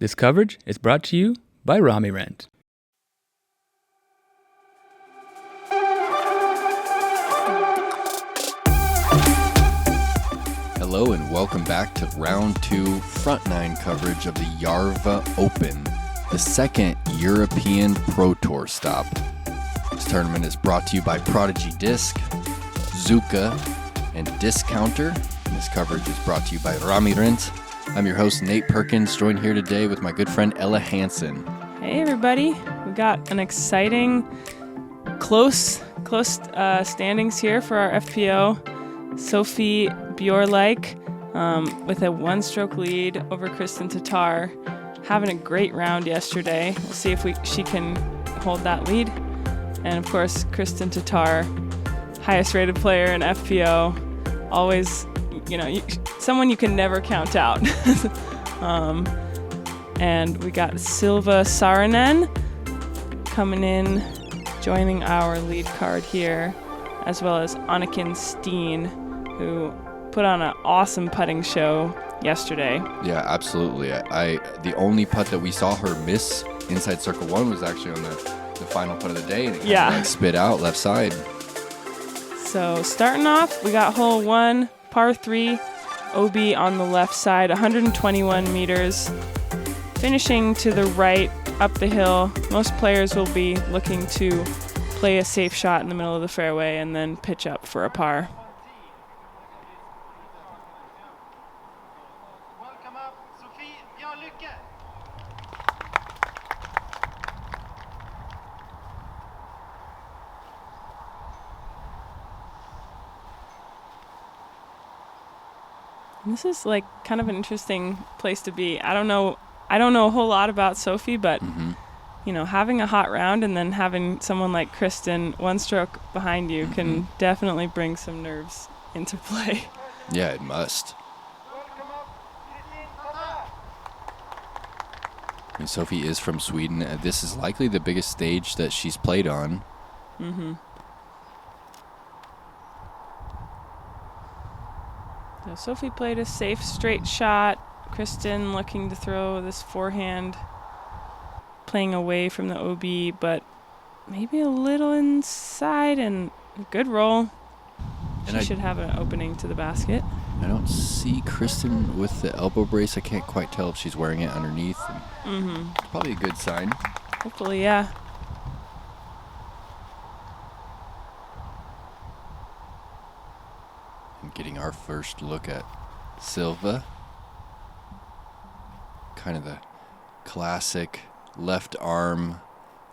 This coverage is brought to you by Rami Rent. Hello and welcome back to round 2 front 9 coverage of the Järva Open, the second European Pro Tour stop. This tournament is brought to you by Prodigy Disc, Zuka, and Discounter. And this coverage is brought to you by Rami Rent. I'm your host, Nate Perkins, joined here today with my good friend Ella Hansen. Hey everybody, we got an exciting, close standings here for our FPO. Sofie Björlycke with a one-stroke lead over Kristin Tattar, having a great round yesterday. We'll see if she can hold that lead. And of course, Kristin Tattar, highest-rated player in FPO, always, someone you can never count out. And we got Silva Saarinen coming in, joining our lead card here, as well as Anniken Steen, who put on an awesome putting show yesterday. Yeah, absolutely. The only putt that we saw her miss inside circle 1 was actually on the final putt of the day, and it kind of spit out left side. So starting off, we got hole 1, par 3, OB on the left side, 121 meters. Finishing to the right, up the hill. Most players will be looking to play a safe shot in the middle of the fairway and then pitch up for a par. Welcome up, Sofie Björlycke. This is like kind of an interesting place to be. I don't know a whole lot about Sofie, but having a hot round and then having someone like Kristin one stroke behind you can definitely bring some nerves into play. Yeah, it must. Welcome up, Kristin, Tattar. I mean, Sofie is from Sweden. This is likely the biggest stage that she's played on. So Sofie played a safe straight shot. Kristin looking to throw this forehand, playing away from the OB, but maybe a little inside, and a good roll. She should have an opening to the basket. I don't see Kristin with the elbow brace. I can't quite tell if she's wearing it underneath. It's probably a good sign. Hopefully, yeah. And getting our first look at Silva. Kind of the classic left arm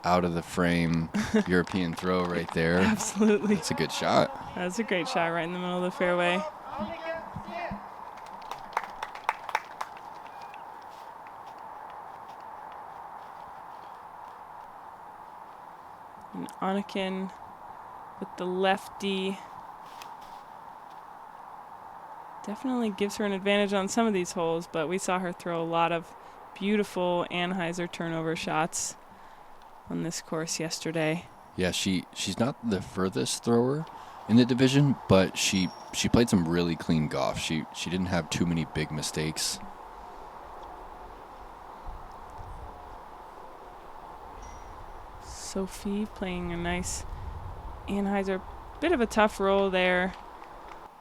out of the frame European throw right there. Absolutely. It's a good shot. That's a great shot right in the middle of the fairway. Anniken, Steen. And Anniken with the lefty definitely gives her an advantage on some of these holes, but we saw her throw a lot of beautiful Anheuser turnover shots on this course yesterday. Yeah, she's not the furthest thrower in the division, but she played some really clean golf. She didn't have too many big mistakes. Sofie playing a nice Anheuser, bit of a tough roll there.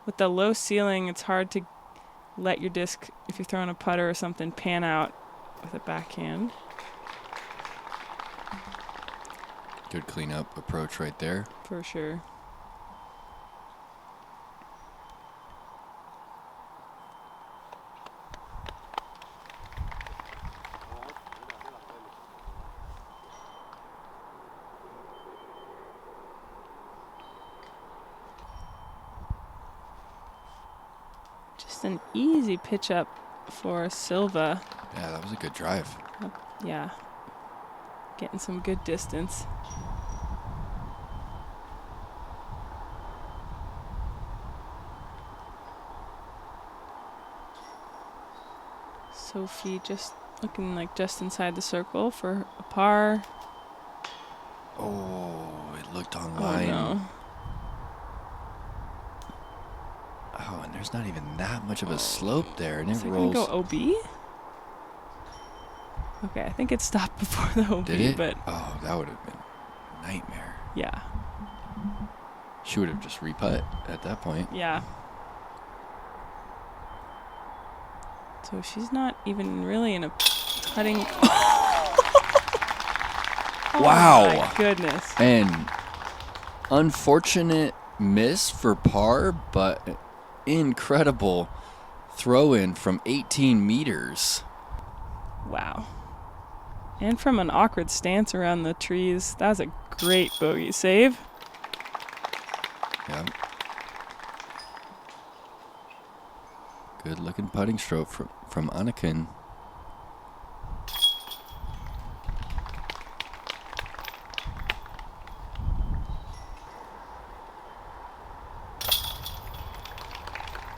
With the low ceiling, it's hard to let your disc, if you're throwing a putter or something, pan out with a backhand. Good cleanup approach right there. For sure. Just an easy pitch up for Silva. Yeah, that was a good drive. Yeah. Getting some good distance. Sofie just looking like just inside the circle for a par. Oh, it looked on Oh, line. no. Oh, and there's not even that much of a slope there, and Is it it rolls. going to go OB? Okay, I think it stopped before the OB. Did it? But Oh, that would have been a nightmare. yeah. She would have just re-putt at that point. Yeah. So she's not even really in a putting. Oh Wow. my goodness. And unfortunate miss for par, but incredible throw in from 18 meters. Wow. And from an awkward stance around the trees. That was a great bogey save. Yeah. Good looking putting stroke from Anniken.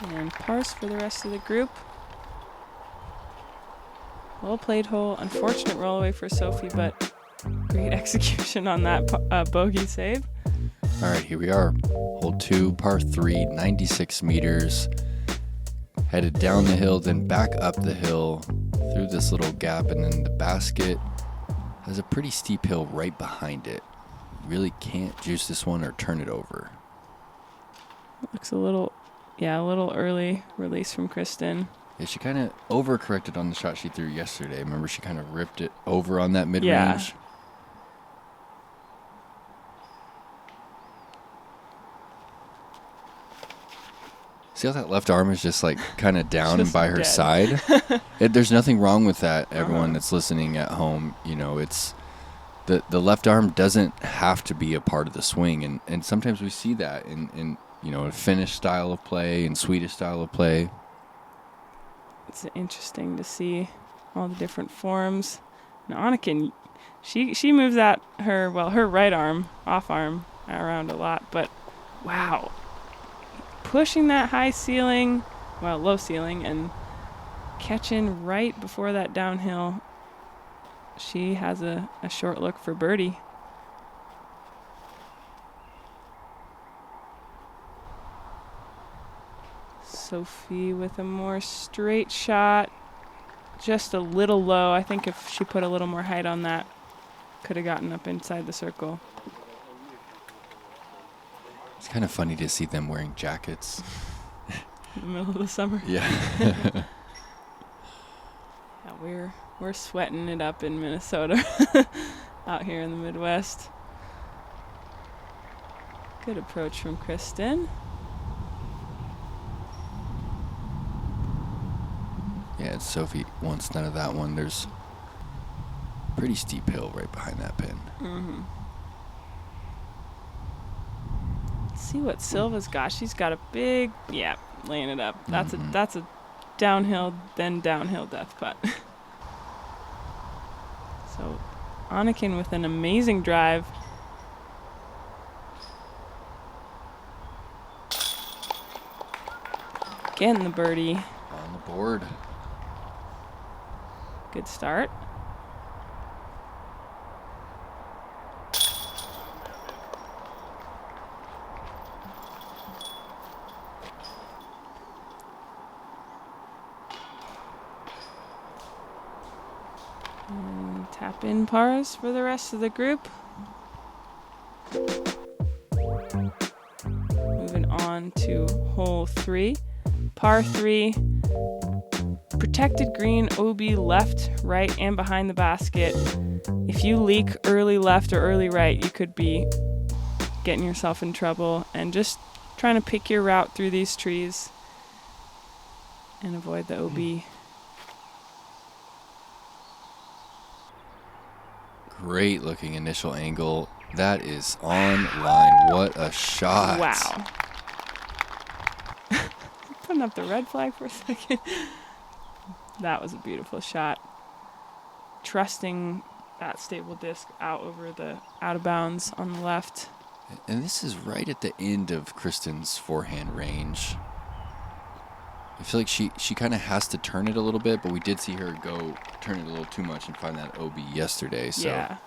And pars for the rest of the group. Well played hole. Unfortunate roll away for Sofie, but great execution on that bogey save. All right, here we are. Hole 2, par 3, 96 meters. Headed down the hill, then back up the hill through this little gap, and then the basket has a pretty steep hill right behind it. Really can't juice this one or turn it over. Looks a little early release from Kristin. Yeah, she kind of overcorrected on the shot she threw yesterday. Remember, she kind of ripped it over on that mid-range? Yeah. See how that left arm is just like kind of down and Just by her dead. side? There's nothing wrong with that, everyone that's listening at home. You know, it's the left arm doesn't have to be a part of the swing. And sometimes we see that in you know, a Finnish style of play and Swedish style of play. It's interesting to see all the different forms. Now, Anniken, she moves that her right arm, off arm, around a lot. But wow, pushing that low ceiling, and catching right before that downhill. She has a short look for birdie. Sofie with a more straight shot. Just a little low. I think if she put a little more height on that, could have gotten up inside the circle. It's kind of funny to see them wearing jackets. In the middle of the summer. Yeah. Yeah, we're sweating it up in Minnesota. Out here in the Midwest. Good approach from Kristin. Yeah, Sofie wants none of that one. There's a pretty steep hill right behind that pin. Mm-hmm. See what Silva's got. She's got a big, laying it up. That's a downhill, then downhill death putt. So Anniken with an amazing drive. Getting the birdie. On the board. Good start. And tap in pars for the rest of the group. Moving on to hole 3. Par 3. Protected green, OB left, right, and behind the basket. If you leak early left or early right, you could be getting yourself in trouble. And just trying to pick your route through these trees and avoid the OB. Great looking initial angle. That is on line. What a shot. Wow. Putting up the red flag for a second. That was a beautiful shot. Trusting that stable disc out of bounds on the left. And this is right at the end of Kristin's forehand range. I feel like she kind of has to turn it a little bit, but we did see her go turn it a little too much and find that OB yesterday. So Yeah.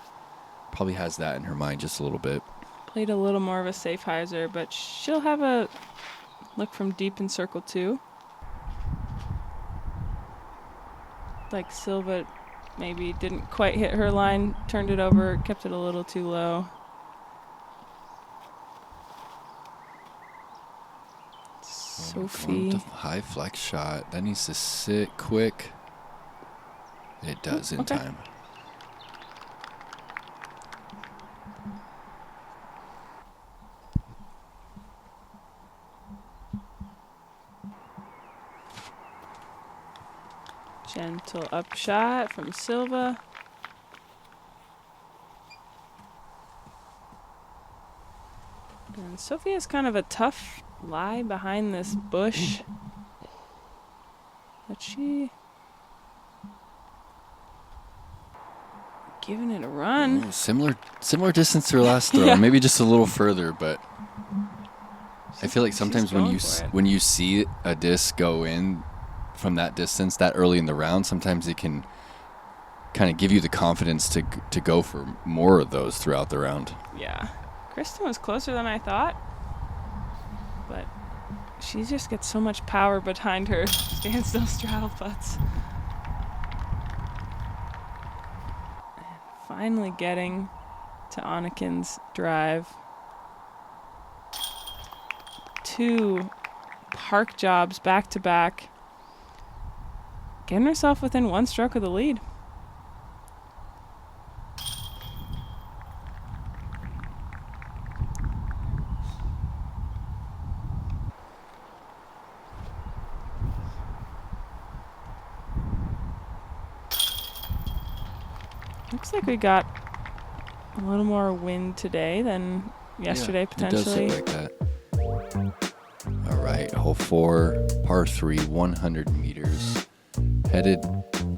probably has that in her mind just a little bit. Played a little more of a safe hyzer, but she'll have a look from deep in circle 2. Like Silva maybe didn't quite hit her line, turned it over, kept it a little too low. Sofie. High flex shot. That needs to sit quick. It does in time. Gentle up shot from Silva. And Sofie has kind of a tough lie behind this bush. But she giving it a run. Ooh, similar distance to her last throw, Yeah. maybe just a little further, but I feel like sometimes when going you for it. when you see a disc go in from that distance that early in the round, sometimes it can kind of give you the confidence to go for more of those throughout the round. Yeah. Kristin was closer than I thought. But she just gets so much power behind her standstill straddle putts. And finally getting to Anniken's drive. 2 park jobs back to back. Getting herself within 1 stroke of the lead. Looks like we got a little more wind today than yesterday, potentially. It does look like that. All right, hole 4, par 3, 100 meters. Headed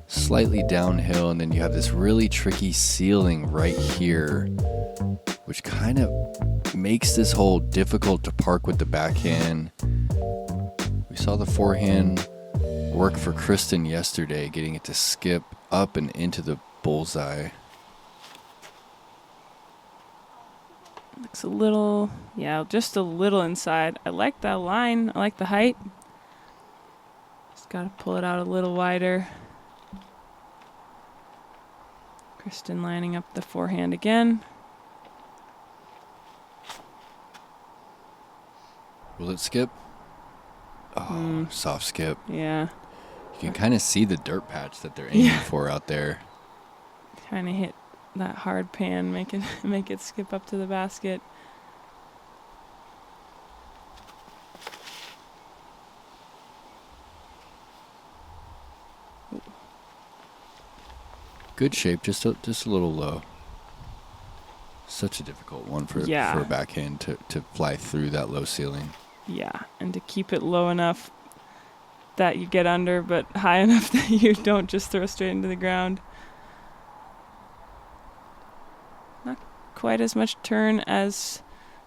slightly downhill, and then you have this really tricky ceiling right here, which kind of makes this hole difficult to park with the backhand. We saw the forehand work for Kristin yesterday, getting it to skip up and into the bullseye. Looks a little, just a little inside. I like that line. I like the height. Just got to pull it out a little wider. Kristin lining up the forehand again. Will it skip? Oh, soft skip. Yeah, You can kind of see the dirt patch that they're aiming for out there. kind of hit that hard pan, make it skip up to the basket. Good shape, just a little low. Such a difficult one for a backhand to fly through that low ceiling. Yeah, and to keep it low enough that you get under, but high enough that you don't just throw straight into the ground. Not quite as much turn as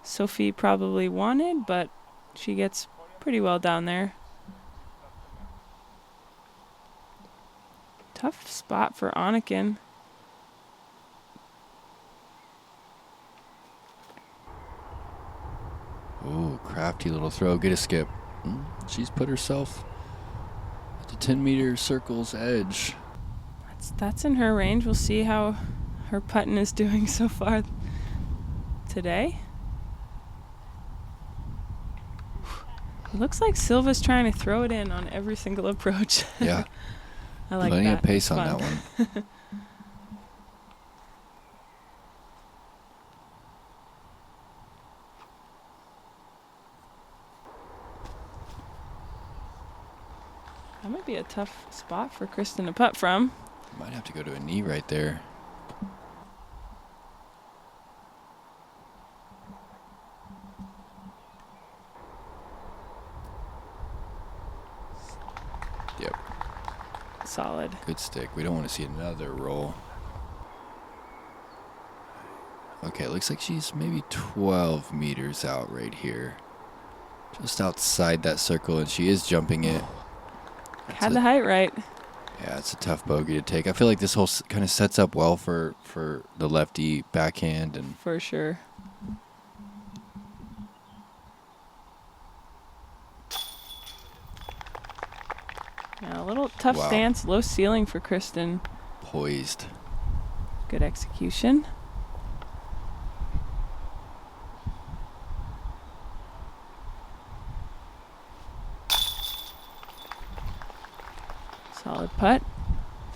Sofie probably wanted, but she gets pretty well down there. Tough spot for Anniken. Ooh, crafty little throw. Get a skip. She's put herself at the 10-meter circle's edge. That's in her range. We'll see how her putting is doing so far today. It looks like Silva's trying to throw it in on every single approach. Yeah. I like Plenty that. of pace It's on fun. that one. That might be a tough spot for Kristin to putt from. Might have to go to a knee right there. Yep. Solid. Good stick. We don't want to see another roll. Okay, it looks like she's maybe 12 meters out right here. Just outside that circle, and she is jumping it. Had the height right. Yeah, it's a tough bogey to take. I feel like this hole kind of sets up well for the lefty backhand. And For sure. Yeah, a little tough Wow. stance, low ceiling for Kristin. poised. Good execution. Solid putt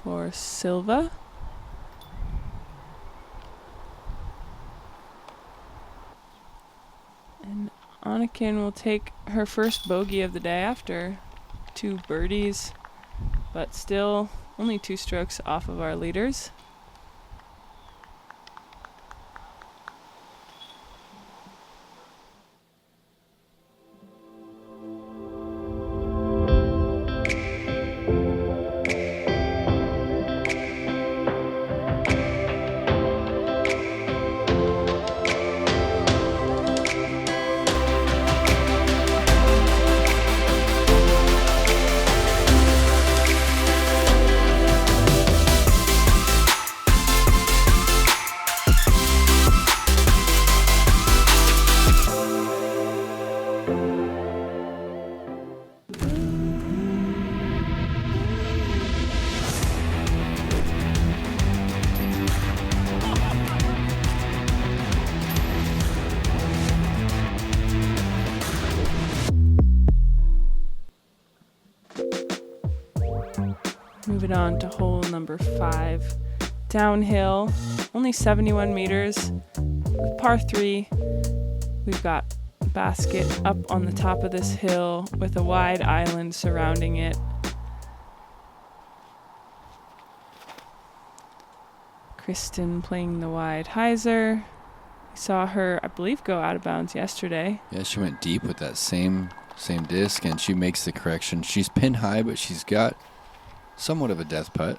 for Silva. And Anniken will take her first bogey of the day after 2 birdies, but still only 2 strokes off of our leaders. Moving on to hole number 5. Downhill, only 71 meters. With par 3, we've got a basket up on the top of this hill with a wide island surrounding it. Kristin playing the wide hyzer. We saw her, I believe, go out of bounds yesterday. Yeah, she went deep with that same disc, and she makes the correction. She's pin high, but she's got somewhat of a death putt.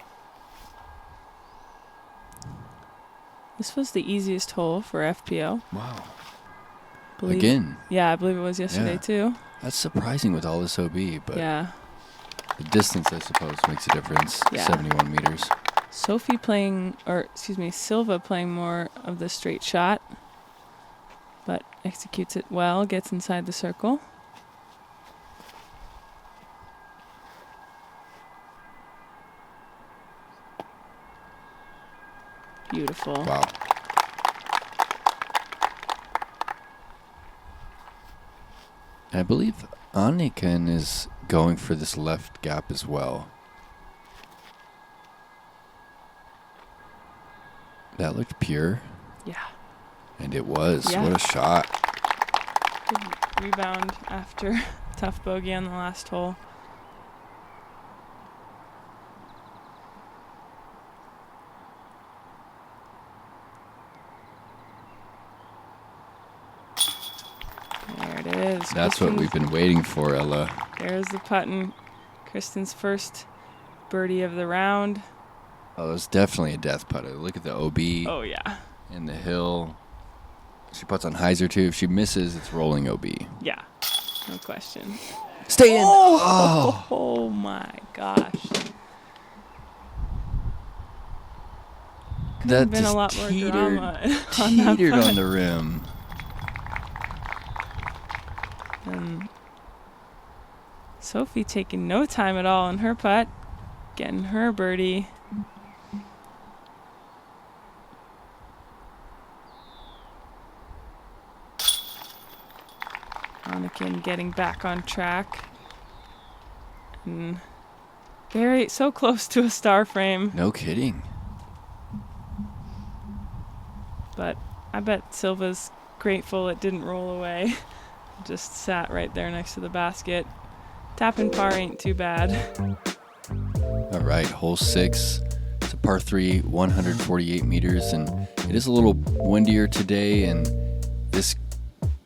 This was the easiest hole for FPO. Wow. Again? Yeah, I believe it was yesterday too. That's surprising with all this OB, but yeah, the distance, I suppose, makes a difference. Yeah. 71 meters. Silva playing more of the straight shot, but executes it well, gets inside the circle. Beautiful. Wow. And I believe Anniken is going for this left gap as well. That looked pure. Yeah. And it was. Yeah. What a shot. Good rebound after tough bogey on the last hole. There it is. That's what we've been waiting for, Ella. There's the putt-in. Kristin's first birdie of the round. Oh, it's definitely a death putter. Look at the OB. Oh, yeah. In the hill. She puts on hyzer too. If she misses, it's rolling OB. Yeah, no question. Steen! Oh my gosh. Could That have been a just lot more drama on that teetered putt. on the rim. And Sofie taking no time at all on her putt, getting her birdie. Anniken getting back on track. And so close to a star frame. No kidding. But I bet Silva's grateful it didn't roll away. Just sat right there next to the basket. Tapping par ain't too bad. All right, hole 6. It's a par 3, 148 meters, and it is a little windier today, and this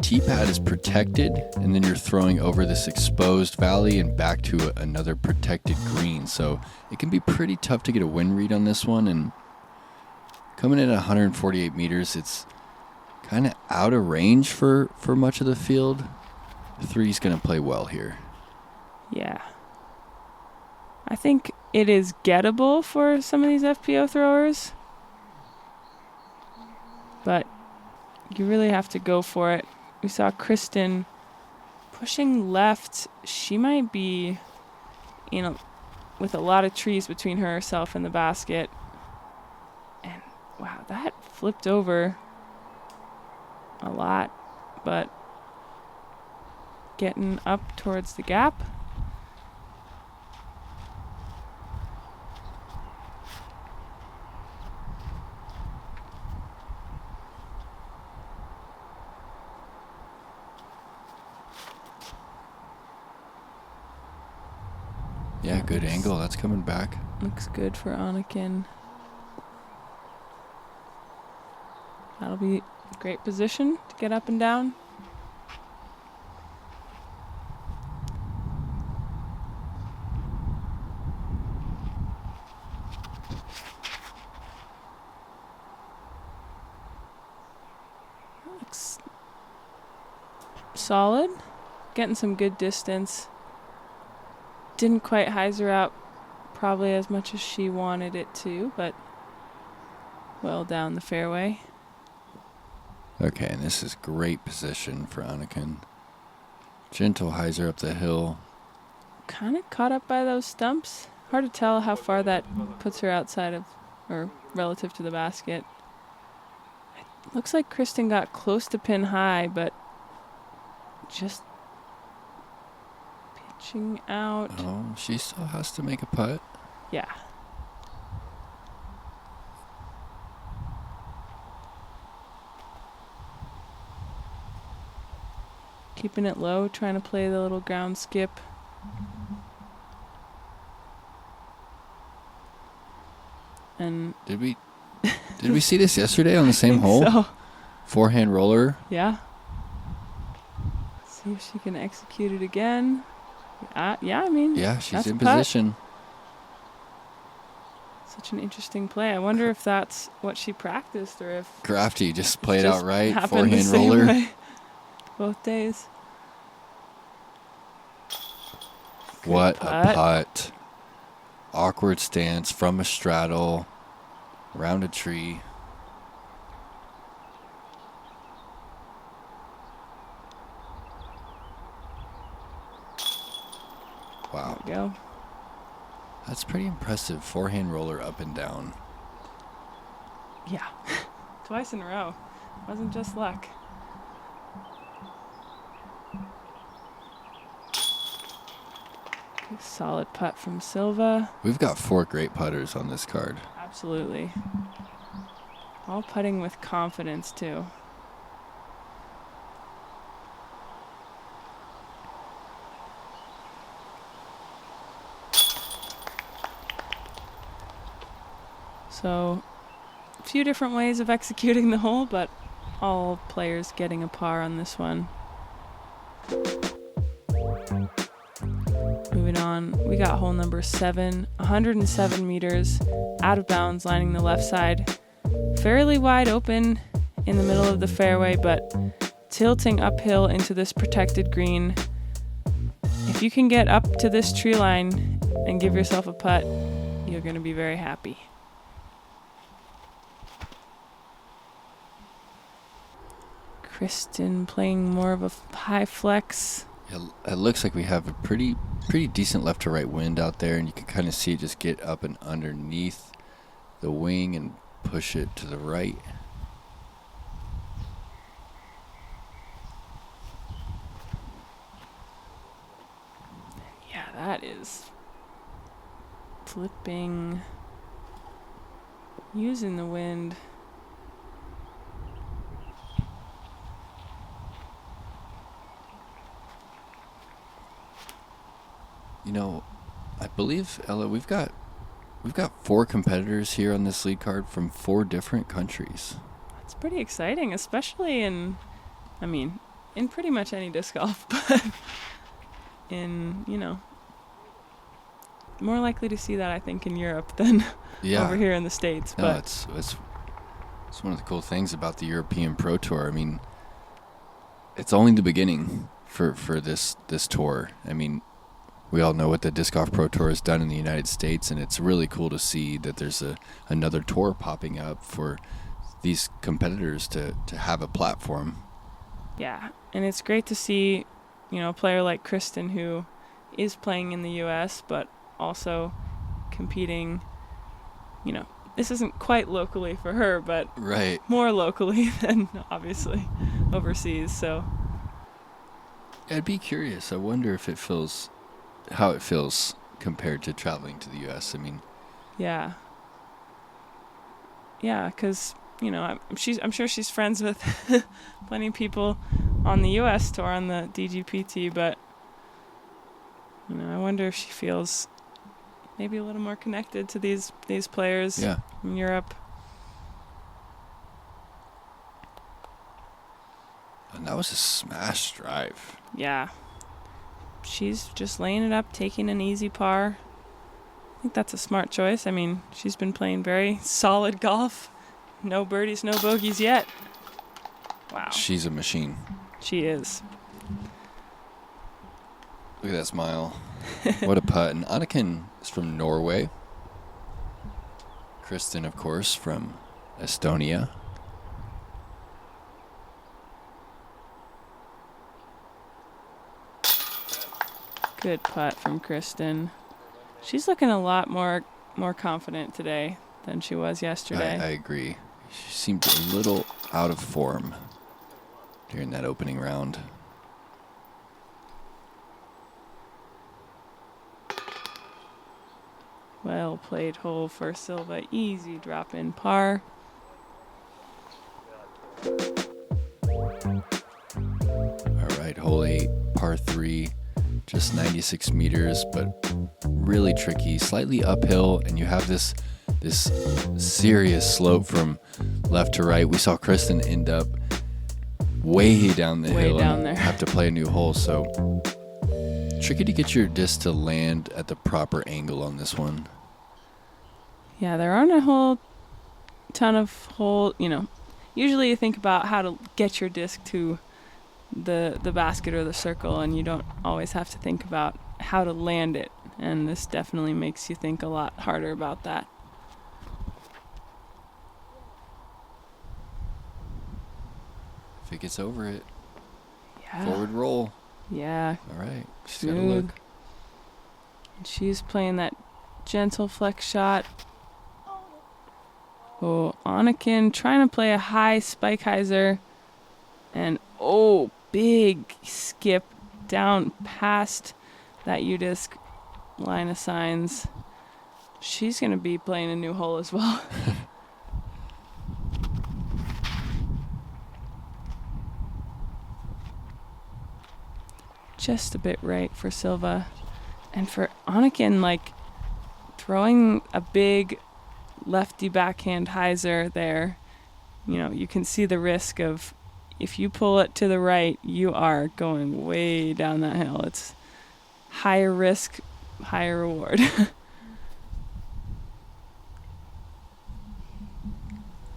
tee pad is protected, and then you're throwing over this exposed valley and back to another protected green. So it can be pretty tough to get a wind read on this one, and coming in at 148 meters, it's kind of out of range for much of the field. 3's going to play well here. Yeah. I think it is gettable for some of these FPO throwers. But you really have to go for it. We saw Kristin pushing left. She might be, with a lot of trees between herself and the basket. And wow, that flipped over a lot, but getting up towards the gap. Yeah, good angle. That's coming back. Looks good for Anniken. That'll be a great position to get up and down. Looks solid. Getting some good distance. Didn't quite hyzer out probably as much as she wanted it to, but well down the fairway. Okay, and this is great position for Anniken. Gentle hyzer up the hill. Kind of caught up by those stumps. Hard to tell how far that puts her outside of, or relative to the basket. It looks like Kristin got close to pin high, but just pitching out. Oh, she still has to make a putt. Yeah. Keeping it low, trying to play the little ground skip. And Did we see this yesterday on the same hole? so, Forehand roller. yeah. See if she can execute it again. Yeah, I mean, Yeah, she's that's in a putt. position. Such an interesting play. I wonder if that's what she practiced or if Crafty just played just out right. happened the Forehand same roller. way both days. What Good a putt. Awkward stance from a straddle. Around a tree. Wow. There we go. That's pretty impressive. Forehand roller up and down. Yeah. Twice in a row. Wasn't just luck. Good solid putt from Silva. We've got 4 great putters on this card. Absolutely. All putting with confidence, too. So, a few different ways of executing the hole, but all players getting a par on this one. Moving on, we got hole number 7, 107 meters, out of bounds, lining the left side. Fairly wide open in the middle of the fairway, but tilting uphill into this protected green. If you can get up to this tree line and give yourself a putt, you're going to be very happy. Kristin playing more of a high flex. It looks like we have a pretty decent left to right wind out there, and you can kind of see it just get up and underneath the wing and push it to the right. Yeah, that is flipping, using the wind. You know, I believe, Ella, we've got 4 competitors here on this lead card from 4 different countries. It's pretty exciting, especially in pretty much any disc golf, but in, more likely to see that, I think, in Europe than over here in the States. No, but it's one of the cool things about the European Pro Tour. I mean, it's only the beginning for this tour. I mean, we all know what the Disc Golf Pro Tour has done in the United States, and it's really cool to see that there's another tour popping up for these competitors to have a platform. yeah, and it's great to see, a player like Kristin who is playing in the U.S., but also competing, this isn't quite locally for her, but Right. more locally than obviously overseas. So I'd be curious. I wonder if how it feels compared to traveling to the U.S. I mean, yeah, because I'm sure she's friends with plenty of people on the U.S. tour on the DGPT, but I wonder if she feels maybe a little more connected to these players in Europe. and that was a smash drive. Yeah. She's just laying it up, taking an easy par. I think that's a smart choice. I mean, she's been playing very solid golf. No birdies, no bogeys yet. Wow. She's a machine. She is. Look at that smile. What a putt. And Anniken is from Norway. Kristin, of course, from Estonia. Good putt from Kristin. She's looking a lot more confident today than she was yesterday. I agree. She seemed a little out of form during that opening round. Well played hole for Silva. Easy drop in par. All right, hole 8, par 3. Just 96 meters, but really tricky, slightly uphill, and you have this serious slope from left to right. We saw Kristin end up way down the hill down and there. have to play a new hole, so tricky to get your disc to land at the proper angle on this one. Yeah, there aren't a whole ton of usually you think about how to get your disc to the basket or the circle, and you don't always have to think about how to land it, and this definitely makes you think a lot harder about that. If it gets over it, Yeah. forward roll. Yeah. All right, she's got to Smooth. look. And she's playing that gentle flex shot. Oh, Anniken trying to play a high spike hyzer, and big skip down past that U-disc line of signs. She's going to be playing a new hole as well. Just a bit right for Silva. And for Anniken, throwing a big lefty backhand hyzer there, you can see the risk of, if you pull it to the right, you are going way down that hill. It's higher risk, higher reward.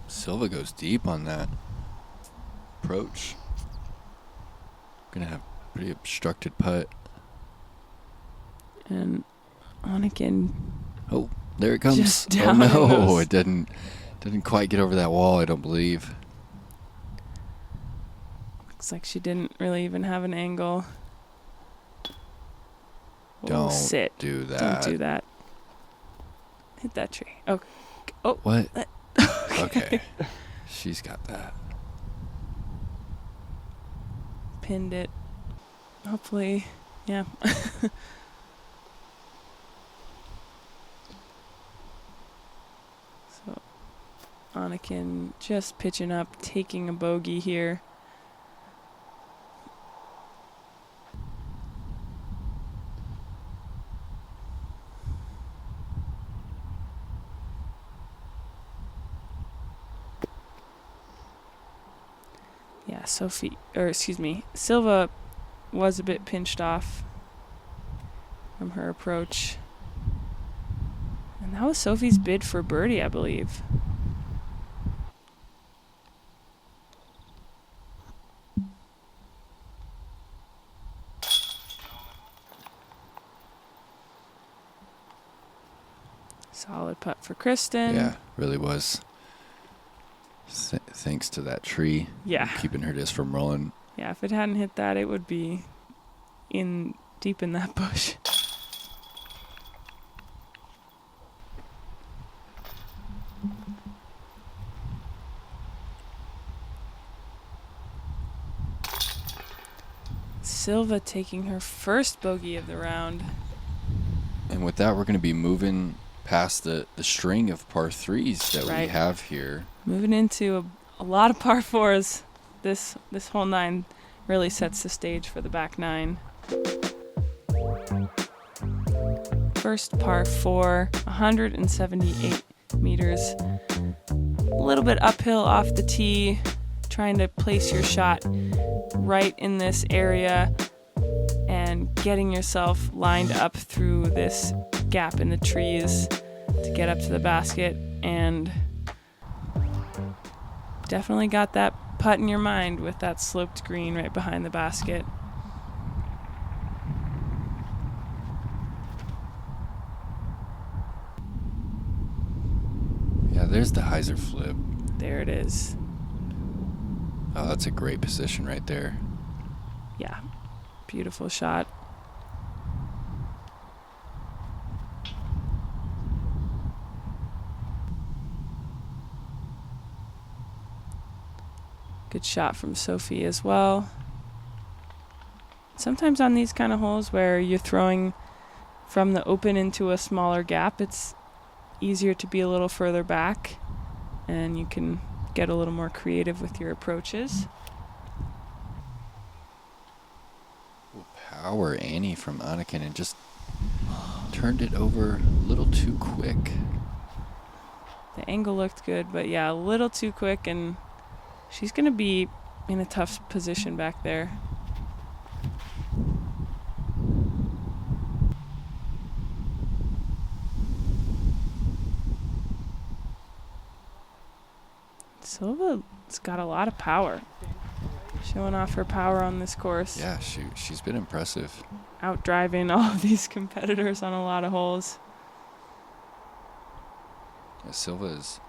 Silva goes deep on that approach. Gonna have pretty obstructed putt. And Anniken, Oh, there it comes. Just Oh down no, those. it didn't quite get over that wall, I don't believe. looks like she didn't really even have an angle. Don't Sit. do that. Don't do that. Hit that tree. Oh. What? Okay. She's got that. Pinned it. Hopefully, yeah. So, Anniken just pitching up, taking a bogey here. Yeah, Silva was a bit pinched off from her approach. And that was Sophie's bid for birdie, I believe. Solid putt for Kristin. Yeah, really was. Thanks to that tree. Yeah. Keeping her disc from rolling. Yeah, if it hadn't hit that, it would be deep in that bush. Silva taking her first bogey of the round. And with that, we're going to be moving past the string of par threes that we Right. have here. Moving into a lot of par fours. This hole 9 really sets the stage for the back 9. First par 4, 178 meters. A little bit uphill off the tee, trying to place your shot right in this area and getting yourself lined up through this gap in the trees to get up to the basket, and definitely got that putt in your mind with that sloped green right behind the basket. Yeah, there's the hyzer flip. There it is. Oh, that's a great position right there. Yeah, beautiful shot. Good shot from Sofie as well. Sometimes on these kind of holes where you're throwing from the open into a smaller gap, it's easier to be a little further back and you can get a little more creative with your approaches. Ooh, power Annie from Anniken, and just turned it over a little too quick. The angle looked good, but yeah, a little too quick, and she's going to be in a tough position back there. Silva's got a lot of power. Showing off her power on this course. Yeah, she's been impressive. Out driving all of these competitors on a lot of holes. Yeah, Silva is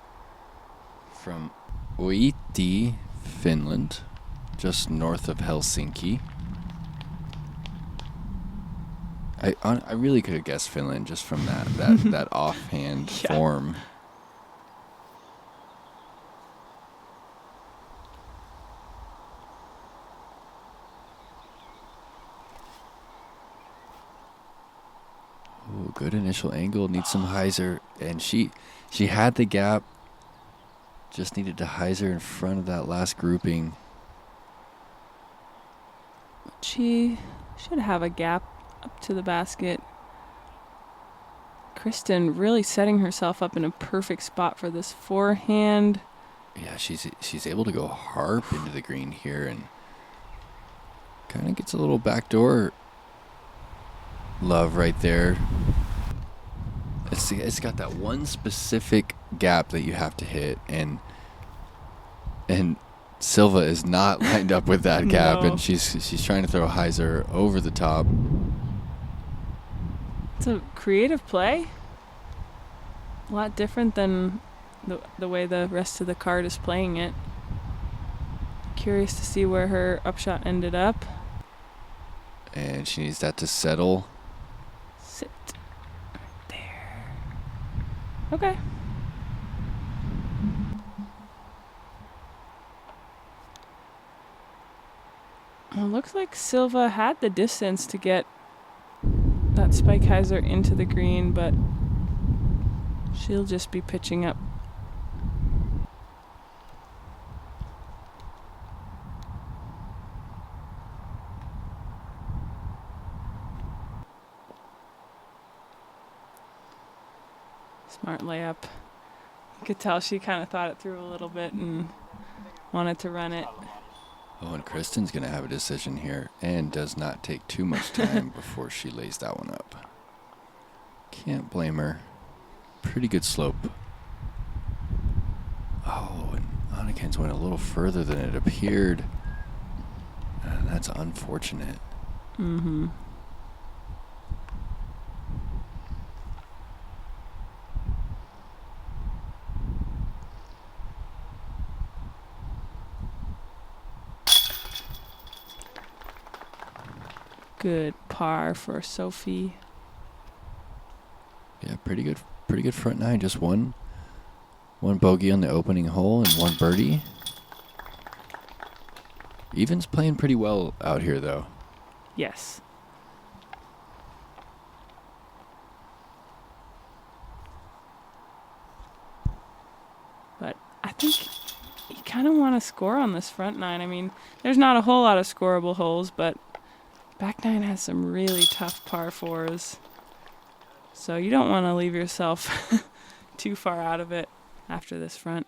from Oiti, Finland, just north of Helsinki. I really could have guessed Finland just from that offhand Yeah. form. Ooh, good initial angle. Needs some hyzer, and she had the gap. Just needed to hyzer in front of that last grouping. She should have a gap up to the basket. Kristin really setting herself up in a perfect spot for this forehand. Yeah, she's able to go harp into the green here, and kind of gets a little backdoor love right there. It's got that one specific gap that you have to hit, and Silva is not lined up with that gap, No. and she's trying to throw a hyzer over the top. It's a creative play. A lot different than the way the rest of the card is playing it. Curious to see where her upshot ended up. And she needs that to settle. Sit right there. Okay. Well, looks like Silva had the distance to get that spike hyzer into the green, but she'll just be pitching up. Smart layup. You could tell she kind of thought it through a little bit and wanted to run it. Oh, and Kristin's going to have a decision here, and does not take too much time before she lays that one up. Can't blame her. Pretty good slope. Oh, and Anniken's went a little further than it appeared. That's unfortunate. Mm-hmm. Good par for Sofie. Yeah, pretty good front nine. Just one bogey on the opening hole and one birdie. Evan's playing pretty well out here, though. Yes. But I think you kind of want to score on this front nine. I mean, there's not a whole lot of scoreable holes, but back nine has some really tough par fours. So you don't want to leave yourself too far out of it after this front.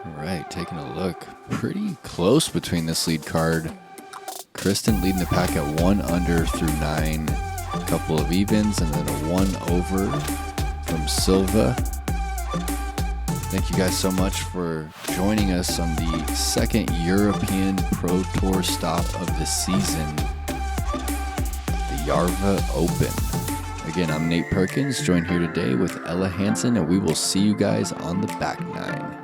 All right, taking a look. Pretty close between this lead card. Kristin leading the pack at 1 under through 9. A couple of evens and then a 1 over from Silva. Thank you guys so much for joining us on the second European Pro Tour stop of the season, the Järva Open. Again, I'm Nate Perkins, joined here today with Ella Hansen, and we will see you guys on the back nine.